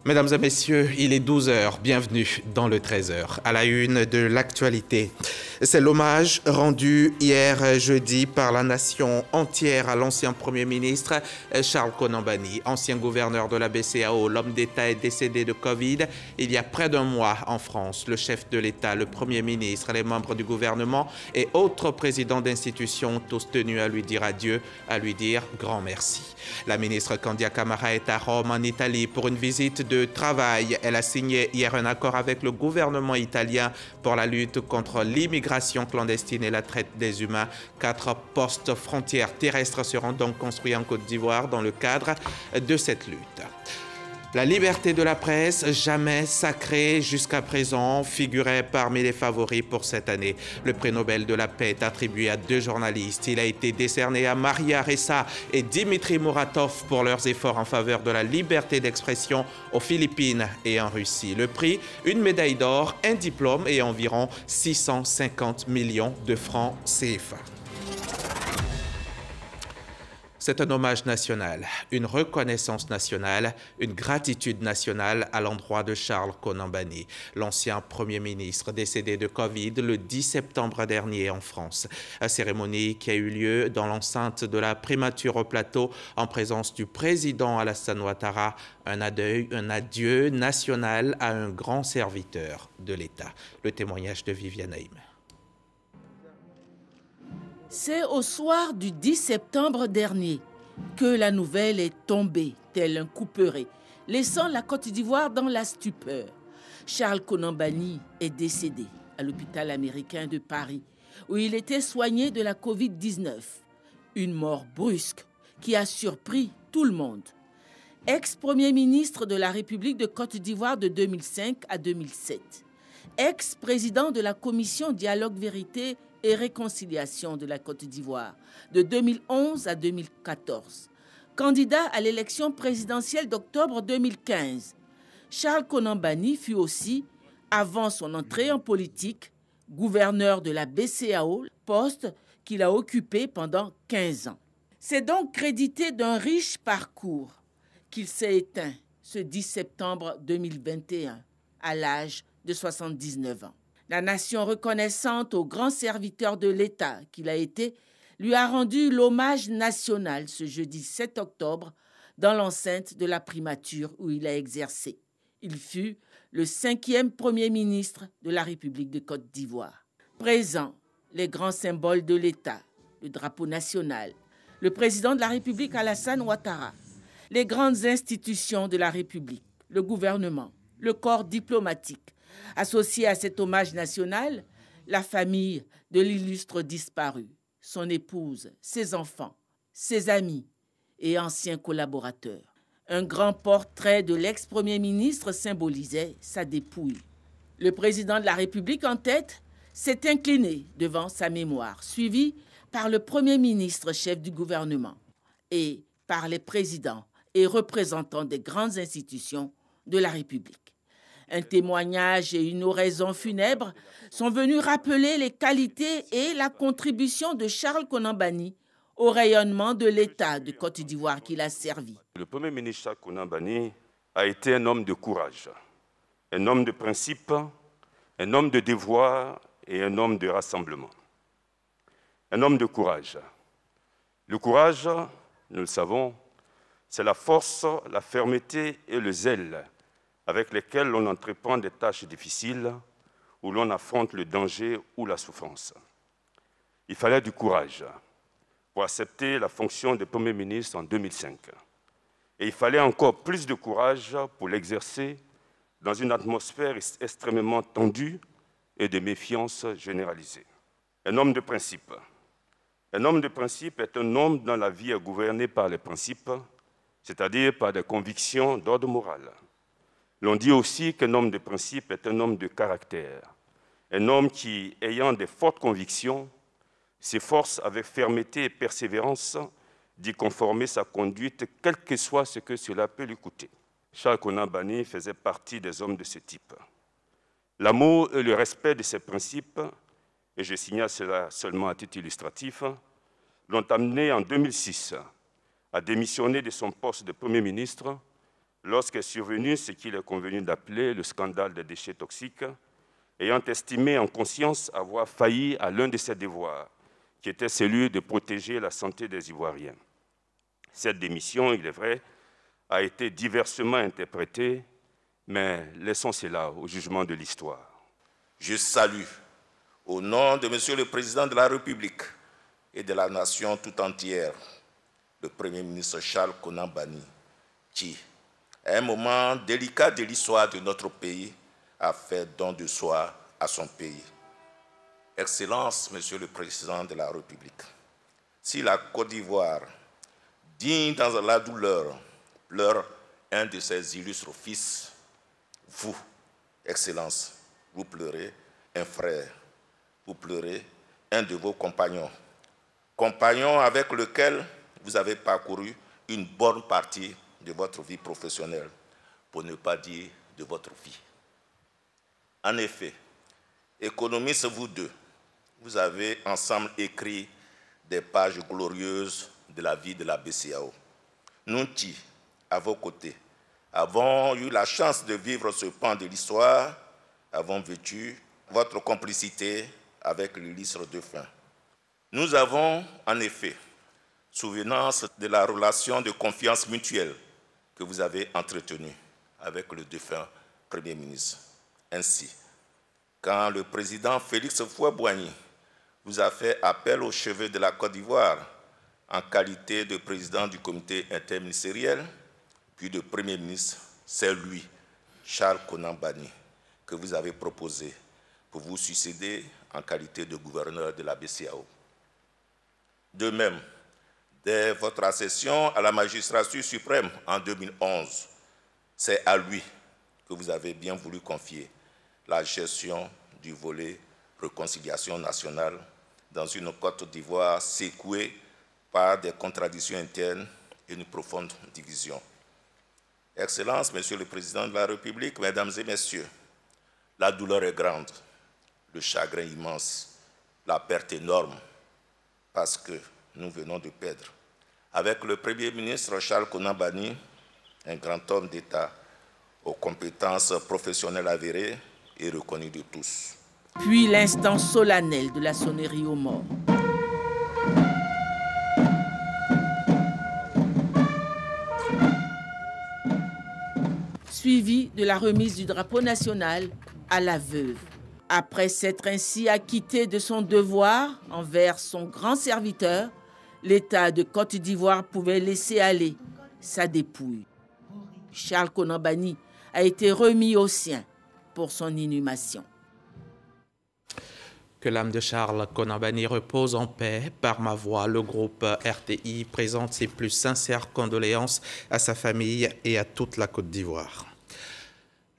Mesdames et messieurs, il est 12 h, bienvenue dans le 13 h. À la une de l'actualité, c'est l'hommage rendu hier jeudi par la nation entière à l'ancien Premier ministre Charles Konan Banny, ancien gouverneur de la BCEAO. L'homme d'État est décédé de Covid il y a près d'un mois en France. Le chef de l'État, le Premier ministre, les membres du gouvernement et autres présidents d'institutions, tous tenus à lui dire adieu, à lui dire grand merci. La ministre Candia Camara est à Rome, en Italie, pour une visite de travail. Elle a signé hier un accord avec le gouvernement italien pour la lutte contre l'immigration clandestine et la traite des humains. 4 postes frontières terrestres seront donc construits en Côte d'Ivoire dans le cadre de cette lutte. La liberté de la presse, jamais sacrée jusqu'à présent, figurait parmi les favoris pour cette année. Le prix Nobel de la paix est attribué à 2 journalistes. Il a été décerné à Maria Ressa et Dimitri Muratov pour leurs efforts en faveur de la liberté d'expression aux Philippines et en Russie. Le prix, une médaille d'or, un diplôme et environ 650 millions de francs CFA. C'est un hommage national, une reconnaissance nationale, une gratitude nationale à l'endroit de Charles Konan Banny, l'ancien Premier ministre décédé de Covid le 10 septembre dernier en France. La cérémonie qui a eu lieu dans l'enceinte de la primature au plateau en présence du président Alassane Ouattara, un adieu national à un grand serviteur de l'État. Le témoignage de Viviane Haïm. C'est au soir du 10 septembre dernier que la nouvelle est tombée, tel un couperet, laissant la Côte d'Ivoire dans la stupeur. Charles Konan Banny est décédé à l'hôpital américain de Paris, où il était soigné de la Covid-19. Une mort brusque qui a surpris tout le monde. Ex-premier ministre de la République de Côte d'Ivoire de 2005 à 2007. Ex-président de la commission Dialogue Vérité et Réconciliation de la Côte d'Ivoire de 2011 à 2014. Candidat à l'élection présidentielle d'octobre 2015, Charles Konan Banny fut aussi, avant son entrée en politique, gouverneur de la BCEAO, poste qu'il a occupé pendant 15 ans. C'est donc crédité d'un riche parcours qu'il s'est éteint ce 10 septembre 2021 à l'âge de 79 ans. La nation reconnaissante au grand serviteur de l'État qu'il a été lui a rendu l'hommage national ce jeudi 7 octobre dans l'enceinte de la primature où il a exercé. Il fut le 5e Premier ministre de la République de Côte d'Ivoire. Présents, les grands symboles de l'État, le drapeau national, le président de la République Alassane Ouattara, les grandes institutions de la République, le gouvernement, le corps diplomatique. Associé à cet hommage national, la famille de l'illustre disparu, son épouse, ses enfants, ses amis et anciens collaborateurs. Un grand portrait de l'ex-premier ministre symbolisait sa dépouille. Le président de la République en tête s'est incliné devant sa mémoire, suivi par le premier ministre chef du gouvernement et par les présidents et représentants des grandes institutions de la République. Un témoignage et une oraison funèbre sont venus rappeler les qualités et la contribution de Charles Konan Banny au rayonnement de l'État de Côte d'Ivoire qu'il a servi. Le Premier ministre Charles Konan Banny a été un homme de courage, un homme de principe, un homme de devoir et un homme de rassemblement. Un homme de courage. Le courage, nous le savons, c'est la force, la fermeté et le zèle avec lesquels l'on entreprend des tâches difficiles, où l'on affronte le danger ou la souffrance. Il fallait du courage pour accepter la fonction de Premier ministre en 2005. Et il fallait encore plus de courage pour l'exercer dans une atmosphère extrêmement tendue et de méfiance généralisée. Un homme de principe. Un homme de principe est un homme dont la vie est gouvernée par les principes, c'est-à-dire par des convictions d'ordre moral. L'on dit aussi qu'un homme de principe est un homme de caractère, un homme qui, ayant de fortes convictions, s'efforce avec fermeté et persévérance d'y conformer sa conduite, quel que soit ce que cela peut lui coûter. Charles Konan Banny faisait partie des hommes de ce type. L'amour et le respect de ces principes, et je signale cela seulement à titre illustratif, l'ont amené en 2006 à démissionner de son poste de Premier ministre lorsqu'est survenu ce qu'il est convenu d'appeler le scandale des déchets toxiques, ayant estimé en conscience avoir failli à l'un de ses devoirs, qui était celui de protéger la santé des Ivoiriens. Cette démission, il est vrai, a été diversement interprétée, mais laissons cela au jugement de l'histoire. Je salue, au nom de Monsieur le Président de la République et de la nation tout entière, le Premier ministre Charles Konan Banny, qui, à un moment délicat de l'histoire de notre pays, a fait don de soi à son pays. Excellence, Monsieur le Président de la République, si la Côte d'Ivoire, digne dans la douleur, pleure un de ses illustres fils, vous, Excellence, vous pleurez un frère, vous pleurez un de vos compagnons, compagnon avec lequel vous avez parcouru une bonne partie de votre vie professionnelle, pour ne pas dire de votre vie. En effet, économistes vous deux, vous avez ensemble écrit des pages glorieuses de la vie de la BCEAO. Nous qui, à vos côtés, avons eu la chance de vivre ce pan de l'histoire, avons vécu votre complicité avec l'illustre défunt. Nous avons, en effet, souvenance de la relation de confiance mutuelle que vous avez entretenue avec le défunt Premier ministre. Ainsi, quand le président Félix Houphouët-Boigny vous a fait appel aux cheveux de la Côte d'Ivoire en qualité de président du comité interministériel, puis de Premier ministre, c'est lui, Charles Konan Banny, que vous avez proposé pour vous succéder en qualité de gouverneur de la BCEAO. De même, dès votre accession à la magistrature suprême en 2011, c'est à lui que vous avez bien voulu confier la gestion du volet réconciliation nationale dans une Côte d'Ivoire secouée par des contradictions internes et une profonde division. Excellence, Monsieur le Président de la République, Mesdames et Messieurs, la douleur est grande, le chagrin immense, la perte énorme, parce que nous venons de perdre, avec le Premier ministre Charles Konan Banny, un grand homme d'État aux compétences professionnelles avérées et reconnues de tous. Puis l'instant solennel de la sonnerie aux morts. Suivi de la remise du drapeau national à la veuve. Après s'être ainsi acquitté de son devoir envers son grand serviteur, l'État de Côte d'Ivoire pouvait laisser aller sa dépouille. Charles Konan Banny a été remis aux siens pour son inhumation. Que l'âme de Charles Konan Banny repose en paix. Par ma voix, le groupe RTI présente ses plus sincères condoléances à sa famille et à toute la Côte d'Ivoire.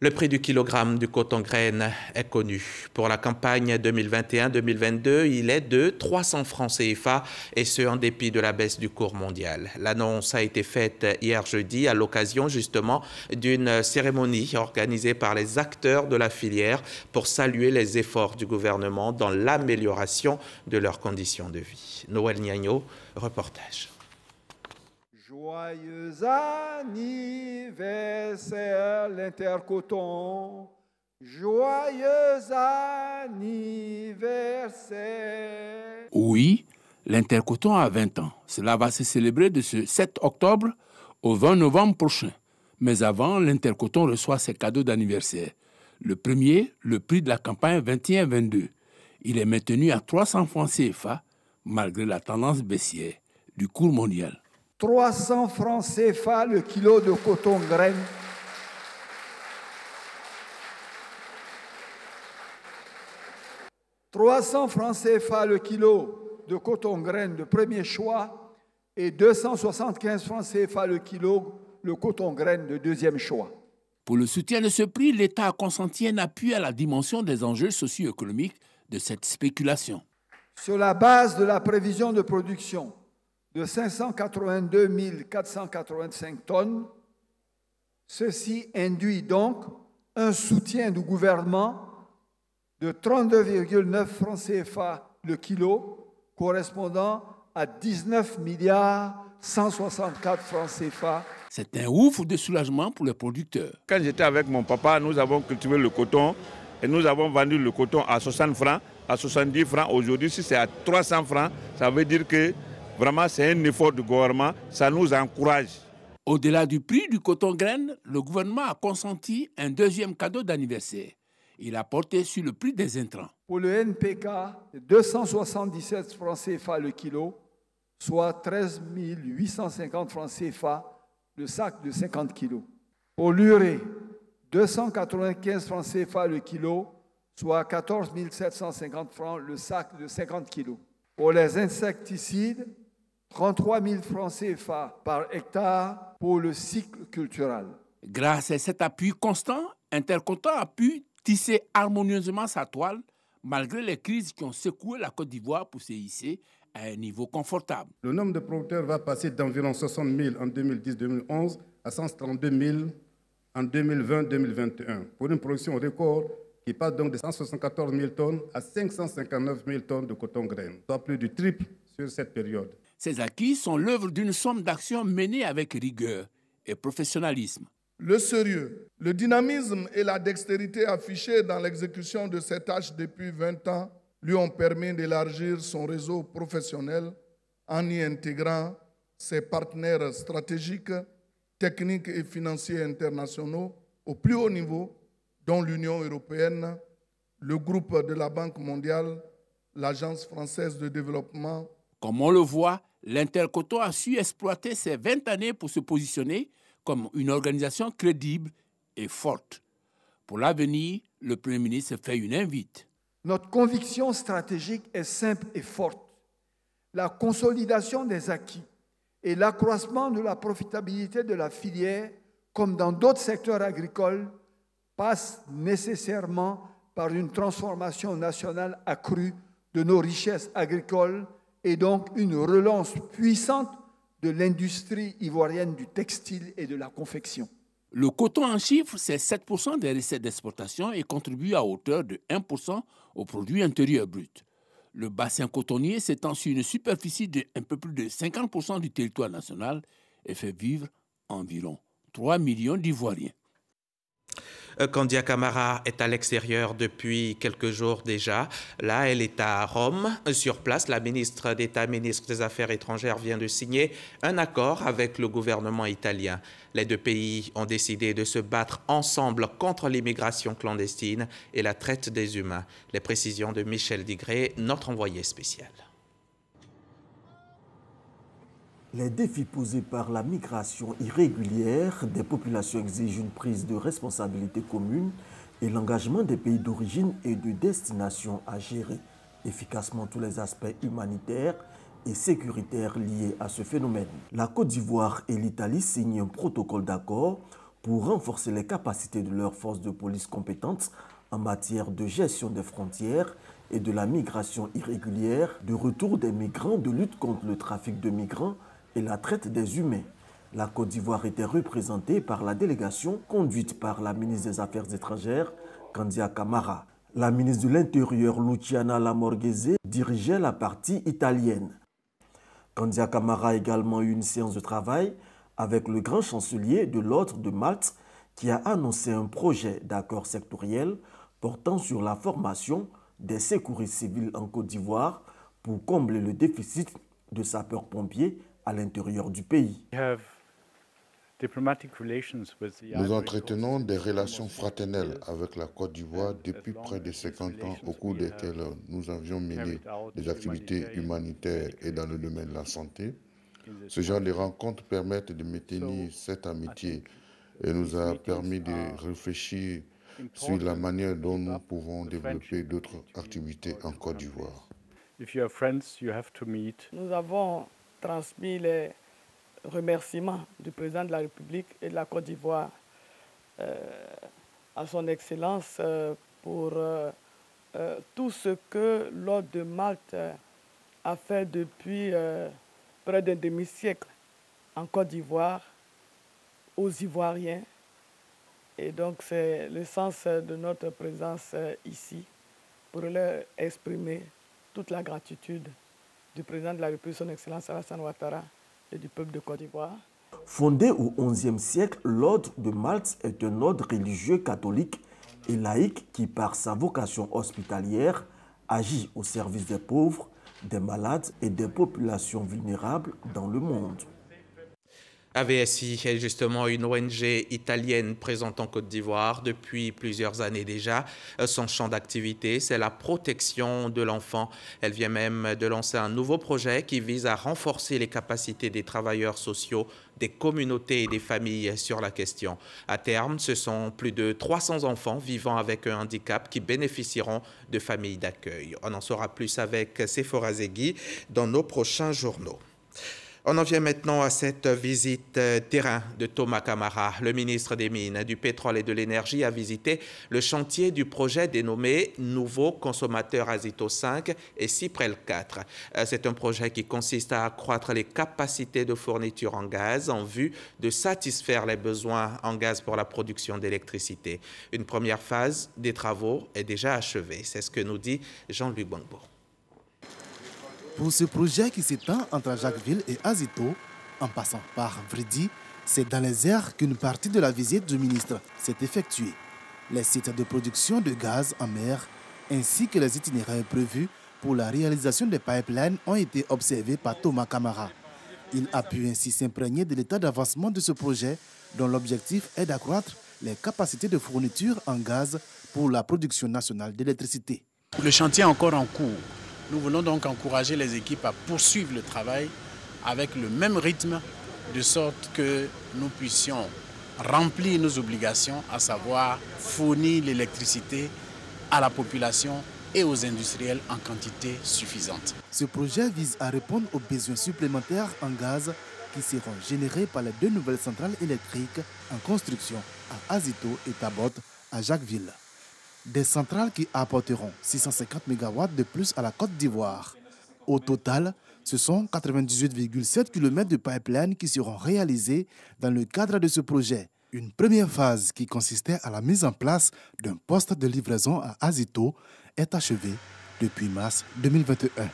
Le prix du kilogramme du coton graine est connu. Pour la campagne 2021-2022, il est de 300 francs CFA et ce en dépit de la baisse du cours mondial. L'annonce a été faite hier jeudi à l'occasion justement d'une cérémonie organisée par les acteurs de la filière pour saluer les efforts du gouvernement dans l'amélioration de leurs conditions de vie. Noël Niagno, reportage. Joyeux anniversaire, l'Intercoton. Joyeux anniversaire. Oui, l'Intercoton a 20 ans. Cela va se célébrer de ce 7 octobre au 20 novembre prochain. Mais avant, l'Intercoton reçoit ses cadeaux d'anniversaire. Le premier, le prix de la campagne 21-22. Il est maintenu à 300 francs CFA, malgré la tendance baissière du cours mondial. 300 francs CFA le kilo de coton graine. « 300 francs CFA le kilo de coton graine de premier choix et 275 francs CFA le kilo le coton graine de deuxième choix. » Pour le soutien de ce prix, l'État a consenti un appui à la dimension des enjeux socio-économiques de cette spéculation. Sur la base de la prévision de production de 582 485 tonnes, ceci induit donc un soutien du gouvernement de 32,9 francs CFA le kilo, correspondant à 19 milliards 164 francs CFA. C'est un ouf de soulagement pour les producteurs. Quand j'étais avec mon papa, nous avons cultivé le coton et nous avons vendu le coton à 60 francs, à 70 francs. Aujourd'hui, si c'est à 300 francs, ça veut dire que vraiment c'est un effort du gouvernement, ça nous encourage. Au-delà du prix du coton-graine, le gouvernement a consenti un deuxième cadeau d'anniversaire. Il a porté sur le prix des intrants. Pour le NPK, 277 francs CFA le kilo, soit 13 850 francs CFA le sac de 50 kilos. Pour l'urée, 295 francs CFA le kilo, soit 14 750 francs le sac de 50 kilos. Pour les insecticides, 33 000 francs CFA par hectare pour le cycle culturel. Grâce à cet appui constant, Intercoton a pu tisser harmonieusement sa toile malgré les crises qui ont secoué la Côte d'Ivoire pour se hisser à un niveau confortable. Le nombre de producteurs va passer d'environ 60 000 en 2010-2011 à 132 000 en 2020-2021, pour une production record qui passe donc de 174 000 tonnes à 559 000 tonnes de coton-graine, soit plus du triple sur cette période. Ces acquis sont l'œuvre d'une somme d'actions menées avec rigueur et professionnalisme. Le sérieux, le dynamisme et la dextérité affichés dans l'exécution de ces tâches depuis 20 ans lui ont permis d'élargir son réseau professionnel en y intégrant ses partenaires stratégiques, techniques et financiers internationaux au plus haut niveau, dont l'Union européenne, le groupe de la Banque mondiale, l'Agence française de développement. Comme on le voit, l'Intercoton a su exploiter ces 20 années pour se positionner comme une organisation crédible et forte. Pour l'avenir, le Premier ministre fait une invite. Notre conviction stratégique est simple et forte. La consolidation des acquis et l'accroissement de la profitabilité de la filière, comme dans d'autres secteurs agricoles, passent nécessairement par une transformation nationale accrue de nos richesses agricoles et donc une relance puissante de l'industrie ivoirienne du textile et de la confection. Le coton en chiffres, c'est 7% des recettes d'exportation et contribue à hauteur de 1% au produit intérieur brut. Le bassin cotonnier s'étend sur une superficie de un peu plus de 50% du territoire national et fait vivre environ 3 millions d'Ivoiriens. Kandia Camara est à l'extérieur depuis quelques jours déjà. Là, elle est à Rome. Sur place, la ministre d'État, ministre des Affaires étrangères, vient de signer un accord avec le gouvernement italien. Les deux pays ont décidé de se battre ensemble contre l'immigration clandestine et la traite des humains. Les précisions de Michel Digré, notre envoyé spécial. Les défis posés par la migration irrégulière des populations exigent une prise de responsabilité commune et l'engagement des pays d'origine et de destination à gérer efficacement tous les aspects humanitaires et sécuritaires liés à ce phénomène. La Côte d'Ivoire et l'Italie signent un protocole d'accord pour renforcer les capacités de leurs forces de police compétentes en matière de gestion des frontières et de la migration irrégulière, de retour des migrants, de lutte contre le trafic de migrants et la traite des humains. La Côte d'Ivoire était représentée par la délégation conduite par la ministre des Affaires étrangères, Kandia Camara. La ministre de l'Intérieur, Luciana Lamorghese, dirigeait la partie italienne. Kandia Camara a également eu une séance de travail avec le grand chancelier de l'Ordre de Malte qui a annoncé un projet d'accord sectoriel portant sur la formation des secouristes civils en Côte d'Ivoire pour combler le déficit de sapeurs-pompiers à l'intérieur du pays. Nous entretenons des relations fraternelles avec la Côte d'Ivoire depuis près de 50 ans, au cours desquelles nous avions mené des activités humanitaires et dans le domaine de la santé. Ce genre de rencontres permettent de maintenir cette amitié et nous a permis de réfléchir sur la manière dont nous pouvons développer d'autres activités en Côte d'Ivoire. Nous avons transmis les remerciements du président de la République et de la Côte d'Ivoire à son Excellence pour tout ce que l'Ordre de Malte a fait depuis près d'un demi-siècle en Côte d'Ivoire, aux Ivoiriens. Et donc c'est le sens de notre présence ici pour leur exprimer toute la gratitude du président de la République, son Excellence Alassane Ouattara, et du peuple de Côte d'Ivoire. Fondé au XIe siècle, l'ordre de Malte est un ordre religieux catholique et laïque qui, par sa vocation hospitalière, agit au service des pauvres, des malades et des populations vulnérables dans le monde. AVSI est justement une ONG italienne présente en Côte d'Ivoire depuis plusieurs années déjà. Son champ d'activité, c'est la protection de l'enfant. Elle vient même de lancer un nouveau projet qui vise à renforcer les capacités des travailleurs sociaux, des communautés et des familles sur la question. À terme, ce sont plus de 300 enfants vivant avec un handicap qui bénéficieront de familles d'accueil. On en saura plus avec Sephora Zegui dans nos prochains journaux. On en vient maintenant à cette visite terrain de Thomas Camara. Le ministre des Mines, du Pétrole et de l'Énergie a visité le chantier du projet dénommé Nouveau consommateur Azito 5 et Cyprel 4. C'est un projet qui consiste à accroître les capacités de fourniture en gaz en vue de satisfaire les besoins en gaz pour la production d'électricité. Une première phase des travaux est déjà achevée. C'est ce que nous dit Jean-Luc Gbangbo. Pour ce projet qui s'étend entre Jacquesville et Azito, en passant par Vridi, c'est dans les airs qu'une partie de la visite du ministre s'est effectuée. Les sites de production de gaz en mer ainsi que les itinéraires prévus pour la réalisation des pipelines ont été observés par Thomas Camara. Il a pu ainsi s'imprégner de l'état d'avancement de ce projet dont l'objectif est d'accroître les capacités de fourniture en gaz pour la production nationale d'électricité. Le chantier est encore en cours. Nous voulons donc encourager les équipes à poursuivre le travail avec le même rythme, de sorte que nous puissions remplir nos obligations, à savoir fournir l'électricité à la population et aux industriels en quantité suffisante. Ce projet vise à répondre aux besoins supplémentaires en gaz qui seront générés par les 2 nouvelles centrales électriques en construction à Azito et Tabot à Jacquesville. Des centrales qui apporteront 650 MW de plus à la Côte d'Ivoire. Au total, ce sont 98,7 km de pipeline qui seront réalisés dans le cadre de ce projet. Une première phase qui consistait à la mise en place d'un poste de livraison à Azito est achevée depuis mars 2021.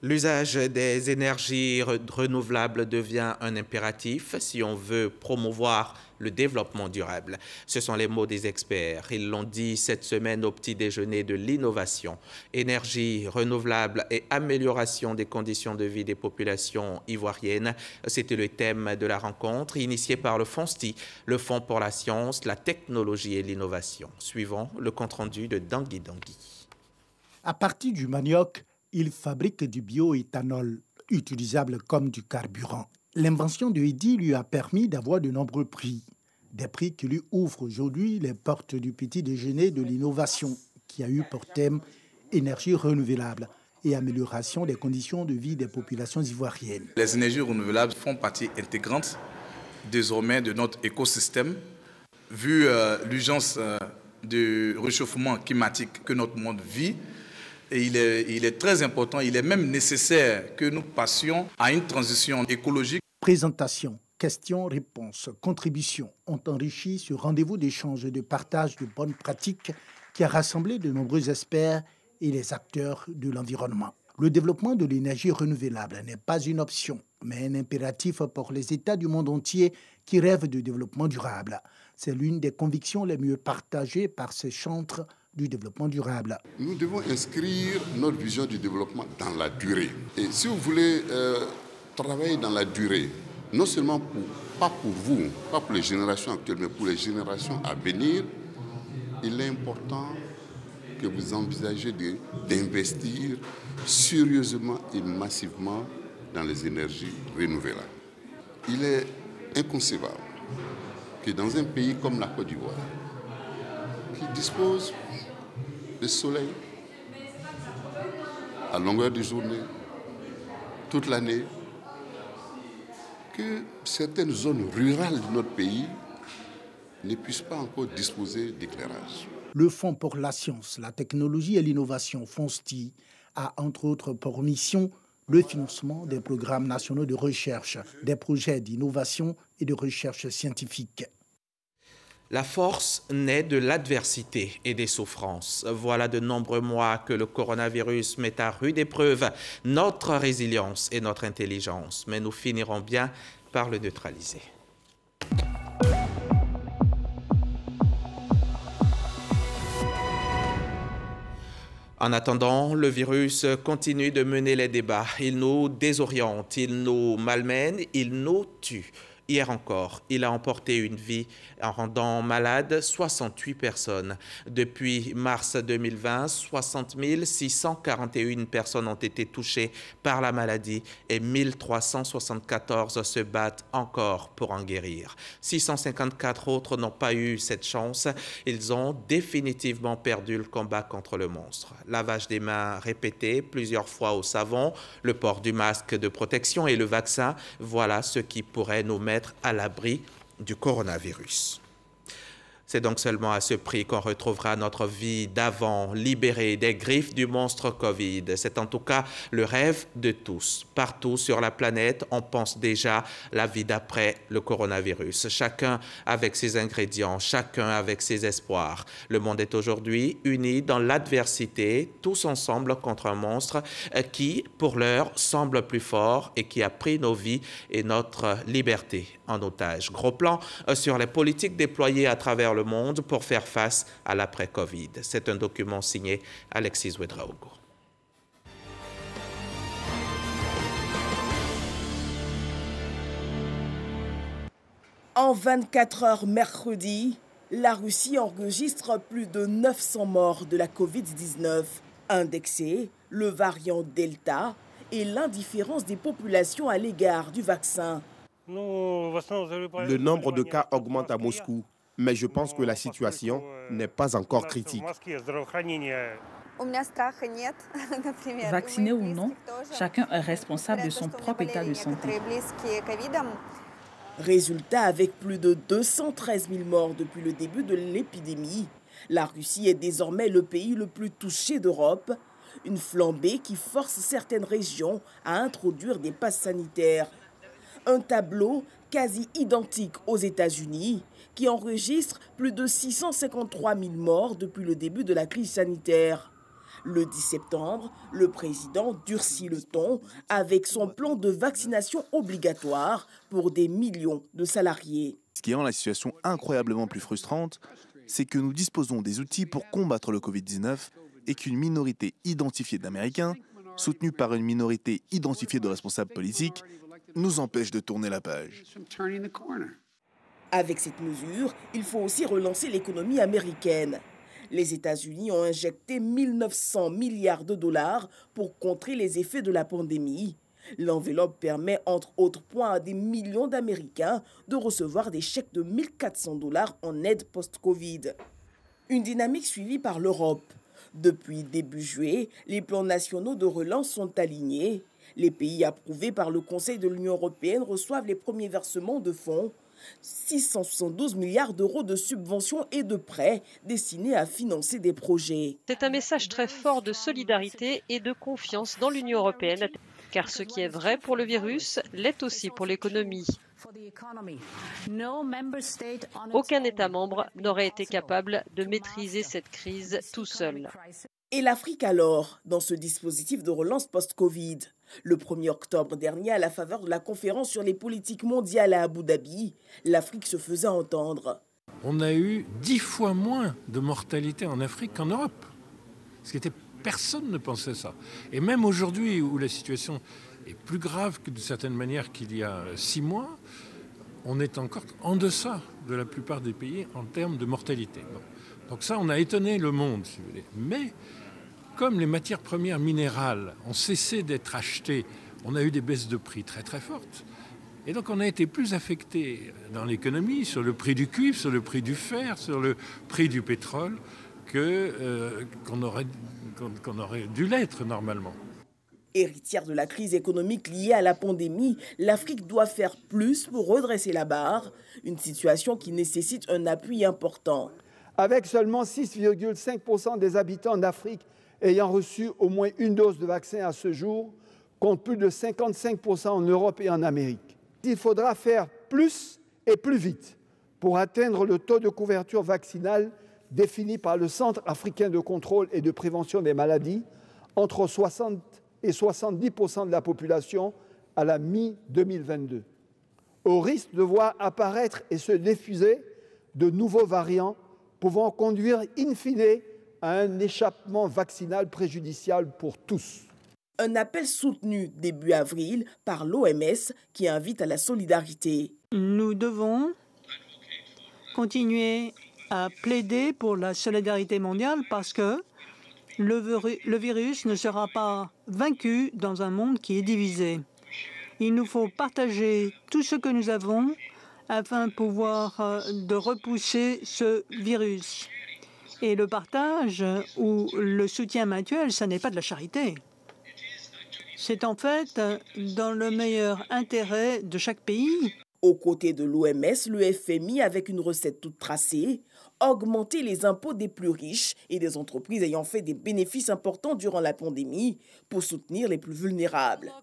L'usage des énergies renouvelables devient un impératif si on veut promouvoir le développement durable. Ce sont les mots des experts. Ils l'ont dit cette semaine au petit déjeuner de l'innovation. Énergie renouvelable et amélioration des conditions de vie des populations ivoiriennes. C'était le thème de la rencontre initiée par le FONSTI, le Fonds pour la science, la technologie et l'innovation. Suivons le compte-rendu de Dangui Dangui. À partir du manioc, il fabrique du bioéthanol utilisable comme du carburant. L'invention de Eddy lui a permis d'avoir de nombreux prix. Des prix qui lui ouvrent aujourd'hui les portes du petit déjeuner de l'innovation, qui a eu pour thème énergie renouvelable et amélioration des conditions de vie des populations ivoiriennes. Les énergies renouvelables font partie intégrante désormais de notre écosystème. Vu l'urgence du réchauffement climatique que notre monde vit, et il est très important, il est même nécessaire que nous passions à une transition écologique. Présentation, questions, réponses, contributions ont enrichi ce rendez-vous d'échange et de partage de bonnes pratiques qui a rassemblé de nombreux experts et les acteurs de l'environnement. Le développement de l'énergie renouvelable n'est pas une option, mais un impératif pour les États du monde entier qui rêvent de développement durable. C'est l'une des convictions les mieux partagées par ces chantres du développement durable. Nous devons inscrire notre vision du développement dans la durée. Et si vous voulez travailler dans la durée, non seulement pas pour vous, pas pour les générations actuelles, mais pour les générations à venir, il est important que vous envisagez d'investir sérieusement et massivement dans les énergies renouvelables. Il est inconcevable que dans un pays comme la Côte d'Ivoire, qui dispose de soleil à longueur de journée, toute l'année, que certaines zones rurales de notre pays ne puissent pas encore disposer d'éclairage. Le Fonds pour la science, la technologie et l'innovation, FONSTI, a entre autres pour mission le financement des programmes nationaux de recherche, des projets d'innovation et de recherche scientifique. La force naît de l'adversité et des souffrances. Voilà de nombreux mois que le coronavirus met à rude épreuve notre résilience et notre intelligence, mais nous finirons bien par le neutraliser. En attendant, le virus continue de mener les débats. Il nous désoriente, il nous malmène, il nous tue. Hier encore, il a emporté une vie en rendant malade 68 personnes. Depuis mars 2020, 60 641 personnes ont été touchées par la maladie et 1374 se battent encore pour en guérir. 654 autres n'ont pas eu cette chance. Ils ont définitivement perdu le combat contre le monstre. Lavage des mains répété plusieurs fois au savon, le port du masque de protection et le vaccin, voilà ce qui pourrait nous mettre à l'abri du coronavirus. C'est donc seulement à ce prix qu'on retrouvera notre vie d'avant, libérée des griffes du monstre Covid. C'est en tout cas le rêve de tous. Partout sur la planète, on pense déjà la vie d'après le coronavirus. Chacun avec ses ingrédients, chacun avec ses espoirs. Le monde est aujourd'hui uni dans l'adversité, tous ensemble contre un monstre qui, pour l'heure, semble plus fort et qui a pris nos vies et notre liberté en otage. Gros plan sur les politiques déployées à travers le monde pour faire face à l'après-Covid. C'est un document signé Alexis Ouedraogo. En 24 heures mercredi, la Russie enregistre plus de 900 morts de la Covid-19. Indexé, le variant Delta et l'indifférence des populations à l'égard du vaccin. Le nombre de cas augmente à Moscou, mais je pense que la situation n'est pas encore critique. Vacciné ou non, chacun est responsable de son propre état de santé. Résultat, avec plus de 213 000 morts depuis le début de l'épidémie, la Russie est désormais le pays le plus touché d'Europe. Une flambée qui force certaines régions à introduire des passes sanitaires. Un tableau quasi identique aux États-Unis qui enregistre plus de 653 000 morts depuis le début de la crise sanitaire. Le 10 septembre, le président durcit le ton avec son plan de vaccination obligatoire pour des millions de salariés. Ce qui rend la situation incroyablement plus frustrante, c'est que nous disposons des outils pour combattre le Covid-19 et qu'une minorité identifiée d'Américains, soutenue par une minorité identifiée de responsables politiques, nous empêche de tourner la page. Avec cette mesure, il faut aussi relancer l'économie américaine. Les États-Unis ont injecté 1 900 milliards de dollars pour contrer les effets de la pandémie. L'enveloppe permet, entre autres points, à des millions d'Américains de recevoir des chèques de 1 400 dollars en aide post-Covid. Une dynamique suivie par l'Europe. Depuis début juillet, les plans nationaux de relance sont alignés. Les pays approuvés par le Conseil de l'Union européenne reçoivent les premiers versements de fonds. 672 milliards d'euros de subventions et de prêts destinés à financer des projets. C'est un message très fort de solidarité et de confiance dans l'Union européenne, car ce qui est vrai pour le virus l'est aussi pour l'économie. Aucun État membre n'aurait été capable de maîtriser cette crise tout seul. Et l'Afrique alors, dans ce dispositif de relance post-Covid? Le 1er octobre dernier, à la faveur de la conférence sur les politiques mondiales à Abu Dhabi, l'Afrique se faisait entendre. On a eu 10 fois moins de mortalité en Afrique qu'en Europe. Personne ne pensait ça. Et même aujourd'hui, où la situation est plus grave que de certaines manières qu'il y a 6 mois, on est encore en deçà de la plupart des pays en termes de mortalité. Donc ça, on a étonné le monde, si vous voulez. Mais comme les matières premières minérales ont cessé d'être achetées, on a eu des baisses de prix très très fortes. Et donc on a été plus affecté dans l'économie sur le prix du cuivre, sur le prix du fer, sur le prix du pétrole qu'on aurait dû l'être normalement. Héritière de la crise économique liée à la pandémie, l'Afrique doit faire plus pour redresser la barre, une situation qui nécessite un appui important. Avec seulement 6,5% des habitants d'Afrique ayant reçu au moins une dose de vaccin à ce jour, contre plus de 55% en Europe et en Amérique. Il faudra faire plus et plus vite pour atteindre le taux de couverture vaccinale défini par le Centre africain de contrôle et de prévention des maladies entre 60 et 70% de la population à la mi-2022, au risque de voir apparaître et se diffuser de nouveaux variants pouvant conduire in fine à un échappement vaccinal préjudiciable pour tous. Un appel soutenu début avril par l'OMS qui invite à la solidarité. Nous devons continuer à plaider pour la solidarité mondiale parce que le virus ne sera pas vaincu dans un monde qui est divisé. Il nous faut partager tout ce que nous avons afin de pouvoir de repousser ce virus. Et le partage ou le soutien mutuel, ça n'est pas de la charité. C'est en fait dans le meilleur intérêt de chaque pays. Aux côtés de l'OMS, le FMI, avec une recette toute tracée, augmenter les impôts des plus riches et des entreprises ayant fait des bénéfices importants durant la pandémie pour soutenir les plus vulnérables.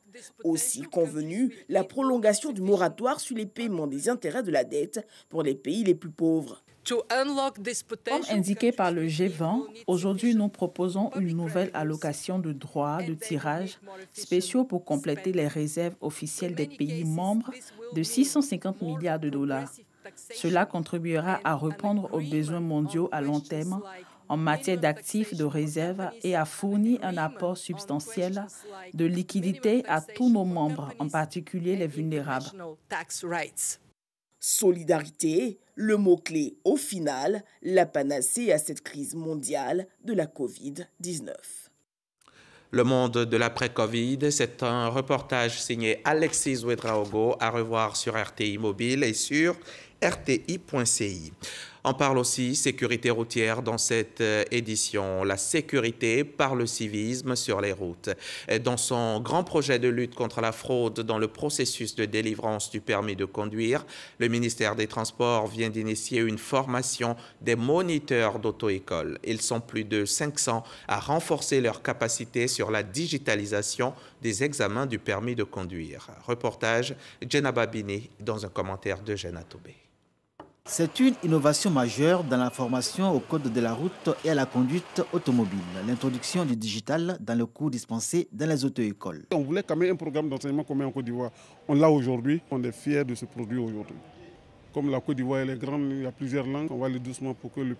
Aussi convenu la prolongation du moratoire sur les paiements des intérêts de la dette pour les pays les plus pauvres. Comme indiqué par le G20, aujourd'hui nous proposons une nouvelle allocation de droits de tirage spéciaux pour compléter les réserves officielles des pays membres de 650 milliards de dollars. Cela contribuera à répondre aux besoins mondiaux à long terme en matière d'actifs de réserve et à fournir un apport substantiel de liquidités à tous nos membres, en particulier les vulnérables. Solidarité, le mot-clé au final, la panacée à cette crise mondiale de la Covid-19. Le monde de l'après-Covid, c'est un reportage signé Alexis Ouedraogo à revoir sur RTI Mobile et sur rti.ci. On parle aussi sécurité routière dans cette édition, la sécurité par le civisme sur les routes. Dans son grand projet de lutte contre la fraude dans le processus de délivrance du permis de conduire, le ministère des Transports vient d'initier une formation des moniteurs d'auto-école. Ils sont plus de 500 à renforcer leur capacité sur la digitalisation des examens du permis de conduire. Reportage Jenna Babini dans un commentaire de Jenna Toubé. C'est une innovation majeure dans la formation au code de la route et à la conduite automobile, l'introduction du digital dans le cours dispensé dans les auto-écoles. On voulait quand même un programme d'enseignement commun en Côte d'Ivoire. On l'a aujourd'hui, on est fiers de ce produit aujourd'hui. Comme la Côte d'Ivoire elle est grande, il y a plusieurs langues, on va aller doucement pour que le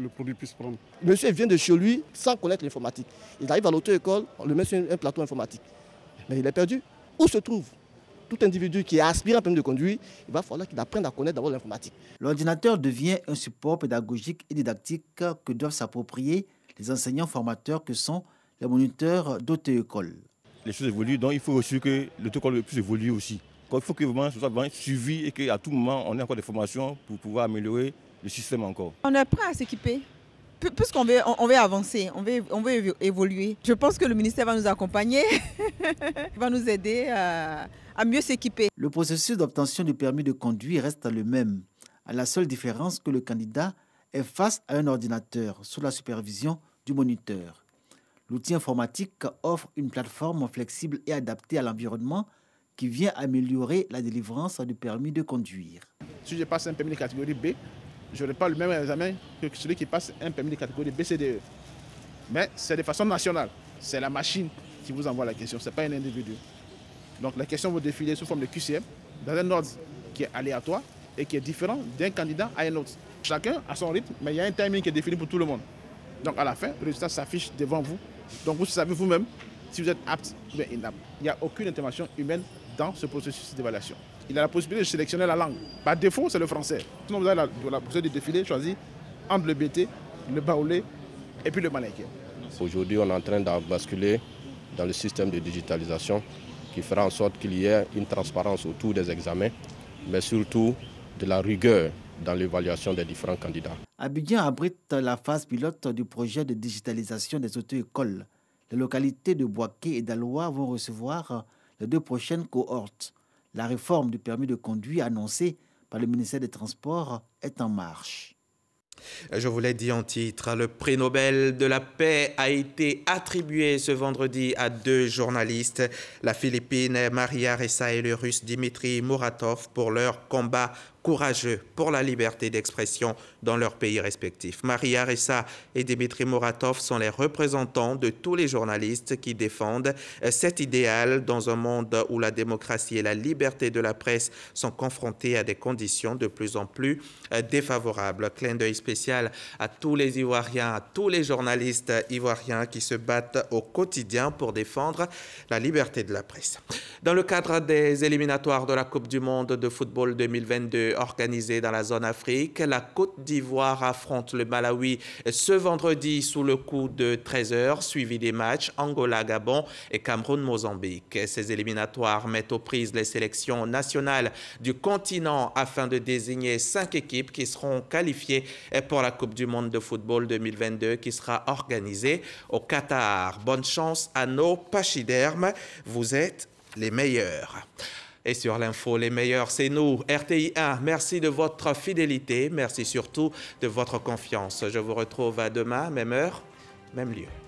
produit puisse prendre. Monsieur vient de chez lui sans connaître l'informatique. Il arrive à l'auto-école, on le met sur un plateau informatique. Mais il est perdu. Où se trouve tout individu qui aspire à un permis de conduire, il va falloir qu'il apprenne à connaître d'abord l'informatique. L'ordinateur devient un support pédagogique et didactique que doivent s'approprier les enseignants formateurs que sont les moniteurs d'auto-école. Les choses évoluent, donc il faut aussi que l'auto-école puisse évoluer aussi. Il faut que vraiment ce soit vraiment suivi et qu'à tout moment, on ait encore des formations pour pouvoir améliorer le système encore. On est prêt à s'équiper. Puisqu'on veut avancer, on veut évoluer. Je pense que le ministère va nous accompagner, va nous aider à mieux s'équiper. Le processus d'obtention du permis de conduire reste le même, à la seule différence que le candidat est face à un ordinateur sous la supervision du moniteur. L'outil informatique offre une plateforme flexible et adaptée à l'environnement qui vient améliorer la délivrance du permis de conduire. Si je passe un permis de catégorie B, je n'aurai pas le même examen que celui qui passe un permis de catégorie BCDE. Mais c'est de façon nationale. C'est la machine qui vous envoie la question, ce n'est pas un individu. Donc la question va défiler sous forme de QCM dans un ordre qui est aléatoire et qui est différent d'un candidat à un autre. Chacun a son rythme, mais il y a un timing qui est défini pour tout le monde. Donc à la fin, le résultat s'affiche devant vous. Donc vous savez vous-même si vous êtes apte ou inapte. Il n'y a aucune intervention humaine dans ce processus d'évaluation. Il a la possibilité de sélectionner la langue. Par défaut, c'est le français. Sinon, vous avez la possibilité de défiler, choisir entre le BT, le baoulé et puis le malinké. Aujourd'hui, on est en train de basculer dans le système de digitalisation qui fera en sorte qu'il y ait une transparence autour des examens, mais surtout de la rigueur dans l'évaluation des différents candidats. Abidjan abrite la phase pilote du projet de digitalisation des auto-écoles. Les localités de Boaké et d'Aloa vont recevoir les 2 prochaines cohortes. La réforme du permis de conduire annoncée par le ministère des Transports est en marche. Je vous l'ai dit en titre, le prix Nobel de la paix a été attribué ce vendredi à 2 journalistes, la Philippine Maria Ressa et le Russe Dimitri Muratov, pour leur combat courageux pour la liberté d'expression dans leurs pays respectifs. Maria Ressa et Dimitri Muratov sont les représentants de tous les journalistes qui défendent cet idéal dans un monde où la démocratie et la liberté de la presse sont confrontées à des conditions de plus en plus défavorables. Clin d'œil spécial à tous les Ivoiriens, à tous les journalistes ivoiriens qui se battent au quotidien pour défendre la liberté de la presse. Dans le cadre des éliminatoires de la Coupe du monde de football 2022 organisée dans la zone Afrique, la Côte d'Ivoire affronte le Malawi ce vendredi sous le coup de 13h, suivi des matchs Angola-Gabon et Cameroun-Mozambique. Ces éliminatoires mettent aux prises les sélections nationales du continent afin de désigner 5 équipes qui seront qualifiées pour la Coupe du monde de football 2022 qui sera organisée au Qatar. Bonne chance à nos pachydermes, vous êtes les meilleurs. Et sur l'info, les meilleurs, c'est nous, RTI 1. Merci de votre fidélité, merci surtout de votre confiance. Je vous retrouve à demain, même heure, même lieu.